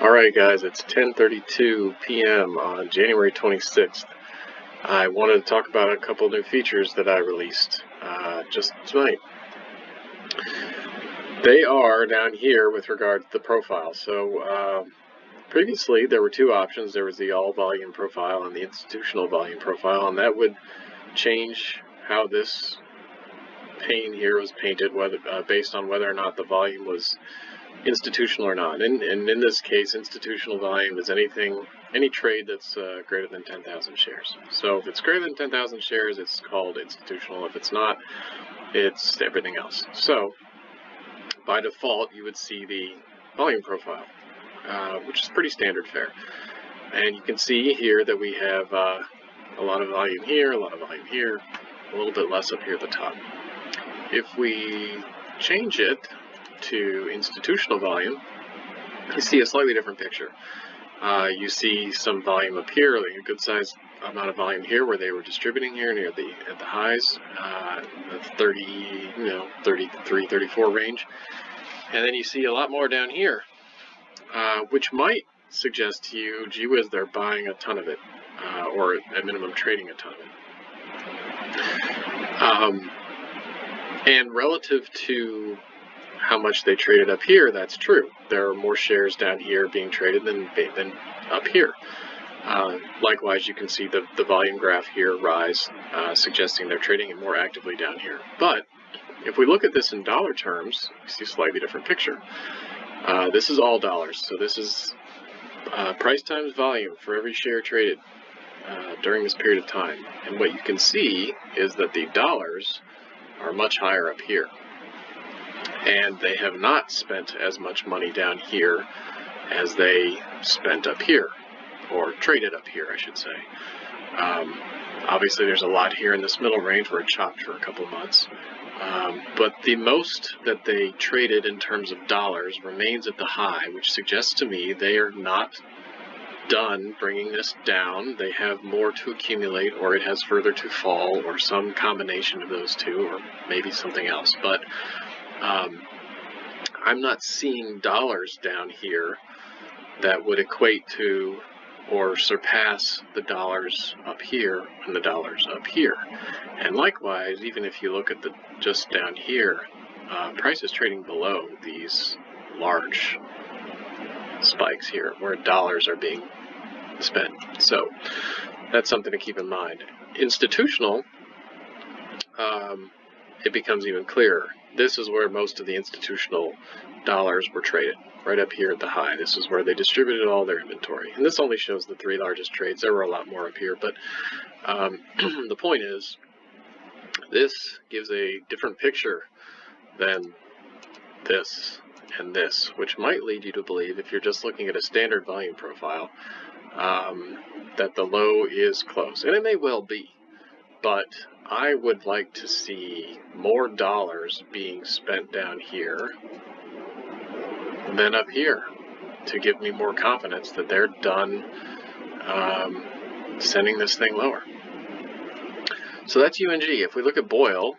Alright guys, it's 10:32 p.m. on January 26th. I wanted to talk about a couple new features that I released just tonight. They are down here with regard to the profile. So previously there were two options. There was the all volume profile and the institutional volume profile, and that would change how this pane here was painted, whether based on whether or not the volume was institutional or not. And in this case, institutional volume is any trade that's greater than 10,000 shares. So if it's greater than 10,000 shares, it's called institutional. If it's not, it's everything else. So by default, you would see the volume profile, which is pretty standard fare. And you can see here that we have a lot of volume here, a lot of volume here, a little bit less up here at the top. If we change it to institutional volume, you see a slightly different picture. You see some volume up here, like a good sized amount of volume here where they were distributing here near at the highs, the 33, 34 range. And then you see a lot more down here, which might suggest to you, gee whiz, they're buying a ton of it, or at minimum trading a ton of it. And relative to how much they traded up here, that's true. There are more shares down here being traded than up here. Likewise, you can see the volume graph here rise, suggesting they're trading it more actively down here. But if we look at this in dollar terms, you see a slightly different picture. This is all dollars, so this is price times volume for every share traded during this period of time. And what you can see is that the dollars are much higher up here. And they have not spent as much money down here as they spent up here, or traded up here, I should say. Obviously, there's a lot here in this middle range where it chopped for a couple months. But the most that they traded in terms of dollars remains at the high, which suggests to me they are not done bringing this down. They have more to accumulate, or it has further to fall, or some combination of those two, or maybe something else. But I'm not seeing dollars down here that would equate to or surpass the dollars up here and the dollars up here. And likewise, even if you look at the just down here, price is trading below these large spikes here where dollars are being spent. So that's something to keep in mind. Institutional, it becomes even clearer. This is where most of the institutional dollars were traded, right up here at the high. This is where they distributed all their inventory. And this only shows the three largest trades. There were a lot more up here, but the point is, this gives a different picture than this and this, which might lead you to believe, if you're just looking at a standard volume profile, that the low is close. And it may well be, but I would like to see more dollars being spent down here than up here to give me more confidence that they're done sending this thing lower. So that's UNG. If we look at BOIL,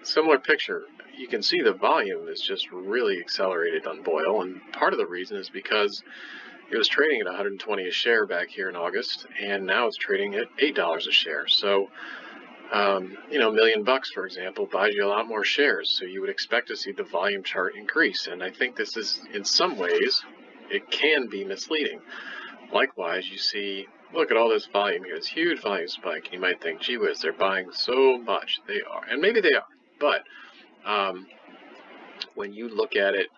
similar picture. You can see the volume is just really accelerated on BOIL, and part of the reason is because it was trading at 120 a share back here in August, and now it's trading at $8 a share. So $1 million, for example, buys you a lot more shares. So you would expect to see the volume chart increase. And I think this is, in some ways, it can be misleading. Likewise, you see, look at all this volume here, this huge volume spike. And you might think, gee whiz, they're buying so much. They are. And maybe they are. But when you look at it,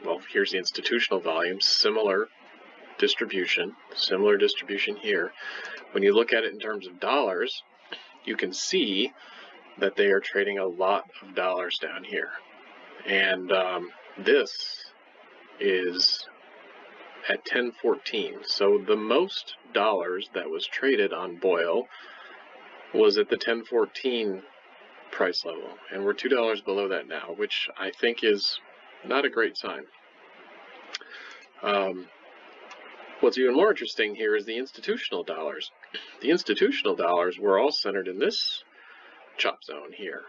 well, here's the institutional volume, similar distribution here. When you look at it in terms of dollars, you can see that they are trading a lot of dollars down here. And this is at 10.14. So the most dollars that was traded on BOIL was at the 10.14 price level. And we're $2 below that now, which I think is not a great sign. What's even more interesting here is the institutional dollars. The institutional dollars were all centered in this chop zone here.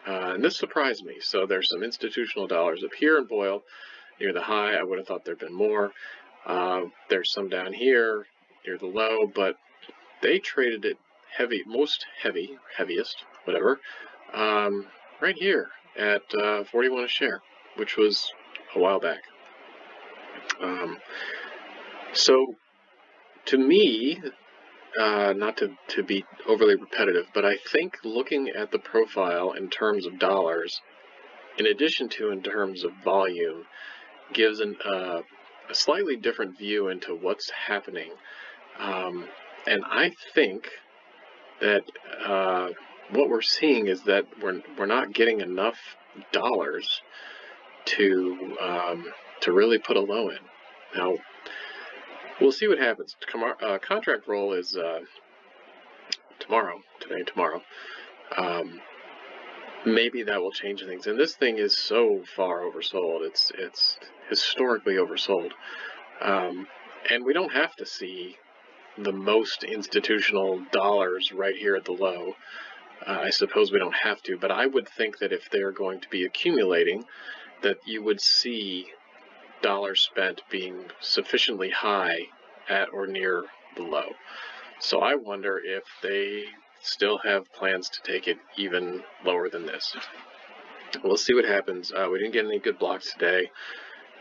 And this surprised me. So there's some institutional dollars up here in BOIL, near the high. I would have thought there'd been more. There's some down here near the low, but they traded it heaviest, whatever, right here at 41 a share, which was a while back. So to me, not to be overly repetitive, but I think looking at the profile in terms of dollars, in addition to in terms of volume, gives a slightly different view into what's happening. And I think that what we're seeing is that we're not getting enough dollars to really put a low in. Now, we'll see what happens. Contract roll is tomorrow. Maybe that will change things. And this thing is so far oversold. It's historically oversold. And we don't have to see the most institutional dollars right here at the low. I suppose we don't have to, but I would think that if they're going to be accumulating, that you would see dollars spent being sufficiently high at or near the low. So I wonder if they still have plans to take it even lower than this. We'll see what happens. We didn't get any good blocks today.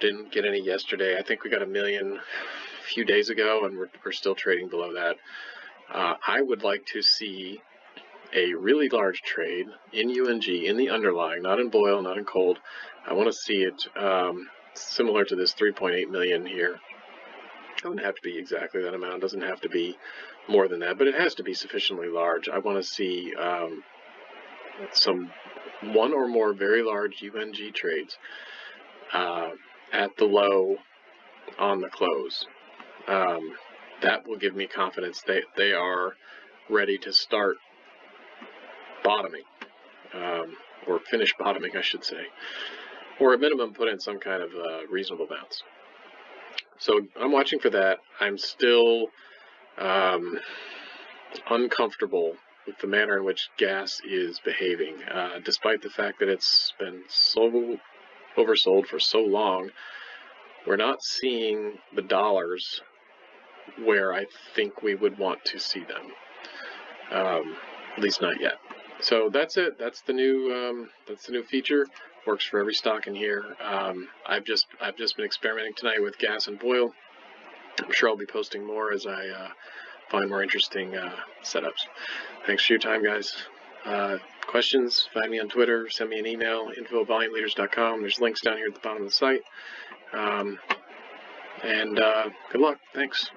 Didn't get any yesterday. I think we got a million a few days ago, and we're still trading below that. I would like to see a really large trade in UNG, in the underlying, not in BOIL, not in cold. I want to see it similar to this 3.8 million here. It doesn't have to be exactly that amount. It doesn't have to be more than that, but it has to be sufficiently large. I want to see one or more very large UNG trades at the low on the close. That will give me confidence they are ready to start bottoming, or finish bottoming, I should say, or at minimum put in some kind of reasonable bounce. So I'm watching for that. I'm still uncomfortable with the manner in which gas is behaving, despite the fact that it's been so oversold for so long. We're not seeing the dollars where I think we would want to see them, at least not yet. So that's it. That's the new feature. Works for every stock in here. I've just been experimenting tonight with gas and BOIL. I'm sure I'll be posting more as I find more interesting setups. Thanks for your time, guys. Questions, find me on Twitter, send me an email, info@volumeleaders.com. There's links down here at the bottom of the site. And good luck. Thanks.